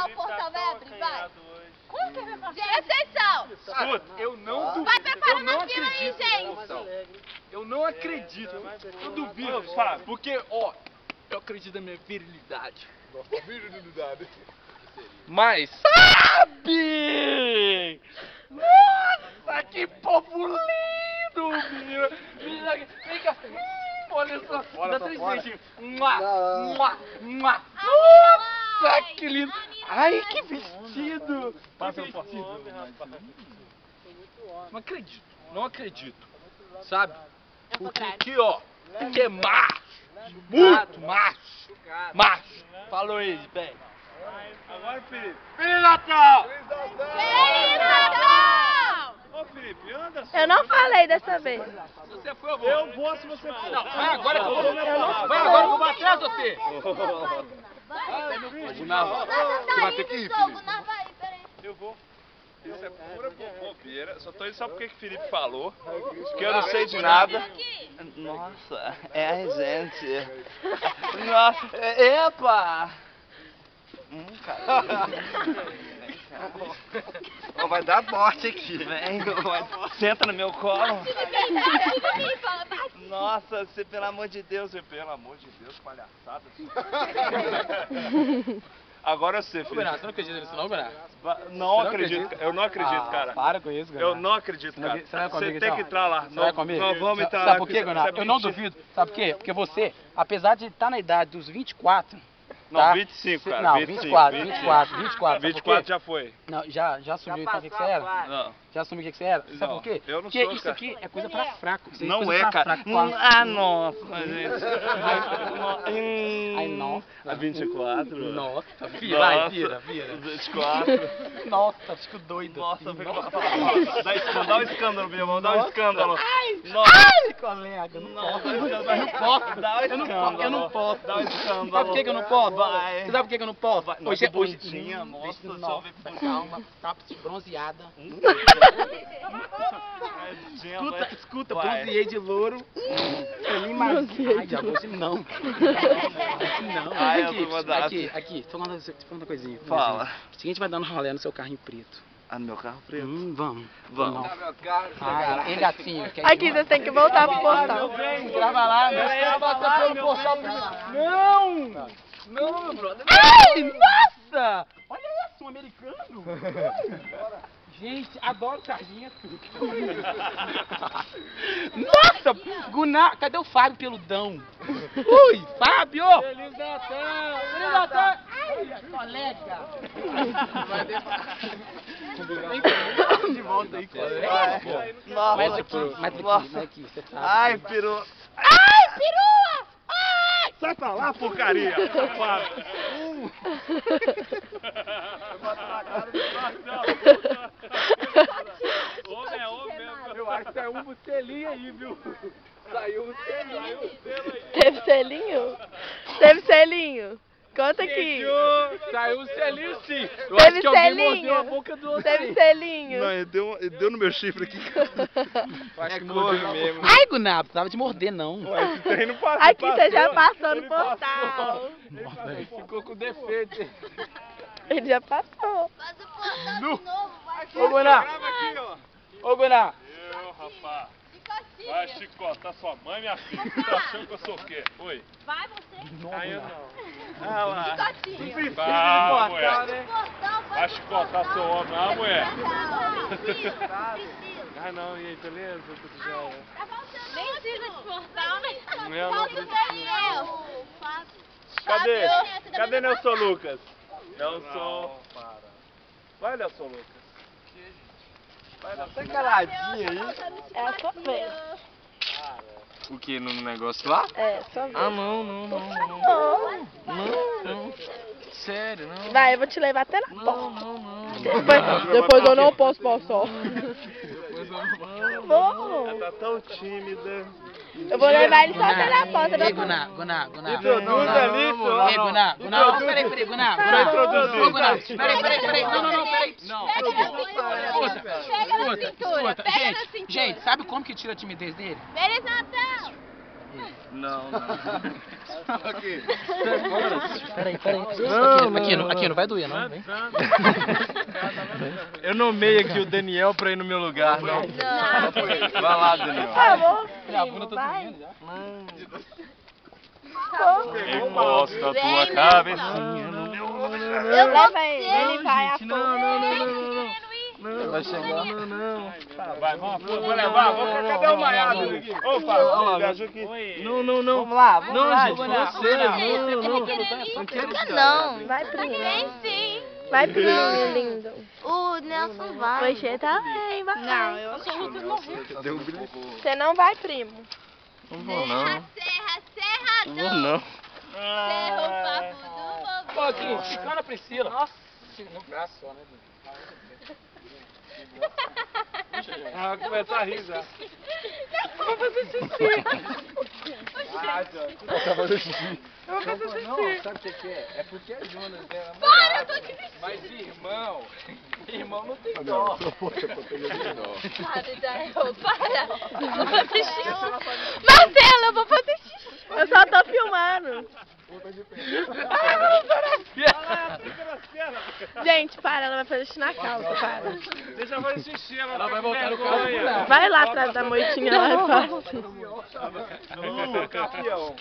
o portão vai abrir, vai. Como que vai passar? Presta atenção. Escuta, eu não duvido. Vai preparando eu não a fila aí, acredito, gente. Eu não acredito. Eu duvido, Fábio. Porque, ó, eu acredito na minha virilidade. Nossa, virilidade. Mas, sabe? Nossa, que povo lindo, menino. Menina, vem cá. Olha só, dá 3 beijinhos. Nossa, que lindo. Ai, que vestido. Passa o vestido. Não acredito, não acredito. Sabe? Porque aqui, ó, que é macho. Muito macho. Macho. Falou aí, bem. Agora, Felipe. Feliz Natal! Feliz Natal! Ô, Felipe, anda só. Eu não falei dessa vez. Se você for, eu vou. Eu vou se você for. Não, vai agora que eu vou. Vai agora que eu vou atrás de você. Você vai ter que ir, Felipe. Não vai, peraí. Eu vou. Isso é pura bobeira. Só tô indo só porque que o Felipe falou. Que eu não sei de nada. Nossa, é a gente. Nossa, epa! Cara. Ó, vai dar morte aqui, vem. Senta no meu colo. Nossa, você, pelo amor de Deus, palhaçada. Agora eu sei, Felipe. Você não acredita nisso não, Bernardo? Não acredito, eu não acredito, cara. Para com isso, Eu não acredito, cara. Você vai comigo, Você tem que entrar lá. Você vai comigo? Nós vamos entrar lá. Sabe por quê, Bernardo? Eu não duvido. Sabe por quê? Porque você, apesar de estar na idade dos 24... Não, tá? 25, cara. Não, 25, 24. 24 já foi. Não, já assumiu então o que você era? Não. Já assumiu o que você era? Sabe Não, por quê? eu não Porque sou, isso cara. aqui é coisa pra fraco. Isso aí Não coisa é, pra cara. fraco, quase. Ah, nossa, gente. Ai, nossa. A 24? Nossa, vira, vai, Nossa, vira. 24. Nossa, fico doido. Nossa, assim, fica... nossa. Dá um escândalo, meu irmão, dá um escândalo. Ai, colega, eu não posso. Nossa, Eu não posso. dá um Eu não posso. Dá um escândalo. Sabe por que eu não posso? Vai. Você sabe por que eu não posso? Nossa, Hoje bundinha, nossa, só nossa, vê calma, tá bronzeada. Escuta, bronzeei de louro. Eu nem mais. Ai, já hoje não. Hoje não. Ai, eu tô mandado. Aqui, tô falando uma coisinha. Fala. Seguinte, vai dando rolê no seu carrinho preto. Ah, no meu carro preto? Vamos. Vamos. Ai, hein, gatinho? Aqui, vocês têm que voltar pro portal. Grava lá, né? Passa pelo portal. Não! Não, meu brother. Ai, nossa! Olha isso, um americano. Gente, adoro sargento. Nossa, Guná, cadê o Fábio peludão? Ui, Fábio! Feliz Natal! Feliz Natal! Ai, colega! Vem de volta aí, colega. Nossa, Mas aqui, você sabe. Ai, peru. Ai, perua! Ai! Sai pra lá, porcaria! Safado! Eu acho que saiu um selinho aí, viu? Saiu um selinho aí. Teve selinho? Teve selinho? Conta aqui. Saiu um selinho sim. Eu Teve acho que alguém selinho? mordeu a boca do outro Teve aí. selinho? Não, ele deu no meu chifre aqui. Acho que couve mordeu mesmo. Ai, Guná, precisava de morder não. Ué, esse trem não passou. Aqui você já passou no portal. Nossa, ele ficou com defeito. Ele já passou. Faz o portão de novo, vai. Ô, Guná. Grava aqui, ó. Ô, Guná. Eu, rapaz. Chicotinho. Vai chicotar sua mãe, minha filha. Você tá achando que eu sou o quê? Oi? Vai você. Aí eu não. Ah lá. Chicotinho. Vai, mulher. Portão, vai Vai chicotar seu homem, ah, mulher. Precisa. Ah, não. E aí, beleza? Tudo jóia? Tá faltando. Nem precisa de portão, né? Eu não Falta o Daniel. Cadê? Cadê Nelson Lucas? Nelson. Vai, Nelson Lucas. Tá caladinho aí. É a sua vez. O que, no negócio lá? É, sua vez. Ah, não. Não. Não. Sério, não. Vai, eu vou te levar até na porta. Não. Depois eu não posso passar. Depois eu não. Vou. Ela tá tão tímida. Eu vou levar ele só até na porta. Ei, Guná. Introduz ali, senhor. Ei, Guná. Não, peraí, Guná. Vai introduzir. Ô, Guná, peraí. Não, peraí. Não, Pega na cintura. Escuta. Pega na cintura. Gente, sabe como que tira a timidez dele? Feliz Natal. Não, não. Aqui. Peraí. Aqui não vai doer, não. Vem. Eu nomeei aqui o Daniel pra ir no meu lugar, não. Não. Vai lá, Daniel. Tá bom, A bunda tá vai. doendo já. Encosta a tua cabecinha no meu Eu vou Leva ele vai a Não, vai chegar. Não. Vai, vou levar. Cadê o maiado aqui? Ô, Fábio, me ajuda aqui. Não. Vamos lá, Não, gente, você. Não quero não. Vai, primo. Vem sim. Vai, primo, lindo. O Nelson vai. Você também, vai. Não, eu sou o Lucas morreu. Deu um brilho. Você não vai, primo. Não vou, não. Serra, Não vou, não. Serra, o papo do Pô, aqui, ficando a Priscila. Nossa, no braço só, né? Ah, vai começar a rir já. Eu vou fazer xixi. Tá fazendo xixi. Eu vou fazer xixi. Não, sabe o que é? É porque a Jonas é namorada. Para, eu tô te vestindo. Mas irmão não tem dó. Para. Vou fazer xixi. Marcelo, eu vou fazer xixi. Eu só tô filmando. Gente, para, ela vai fazer xixi na calça, para. Deixa eu fazer xixi, ela vai voltar no carro. Vai lá atrás da moitinha lá e faz.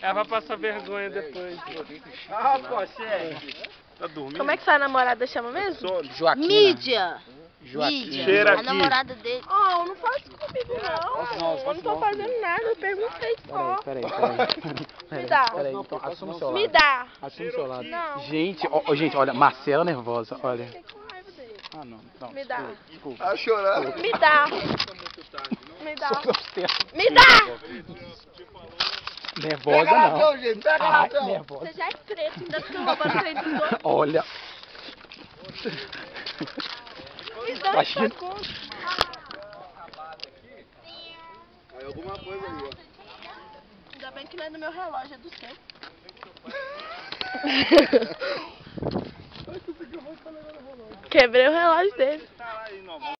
Ela vai passar vergonha depois. Ah, poxa. Tá dormindo? Como é que sua namorada chama mesmo? Joaquina. Mídia. Cheira A aqui. namorada dele. Oh, não faz isso comigo não. Eu não tô fazendo nada, eu perguntei só. Peraí. Me dá. Peraí, então assuma o seu lado. Me dá. Assuma o seu lado. Não. Gente, gente, olha, Marcela nervosa, olha. Fiquei com raiva dele. Ah, não. Me dá. Desculpa. Tá chorando. Me dá. Me dá. Me dá. Nervosa não. gente. Pega Ai, nervosa. Você já é preto, ainda tô roubando trem dos outros. Olha. Me dá Vai, essa gente. conta. Aí alguma coisa ali, ó. Ainda bem que não é do meu relógio, é do seu. Quebrei o relógio dele.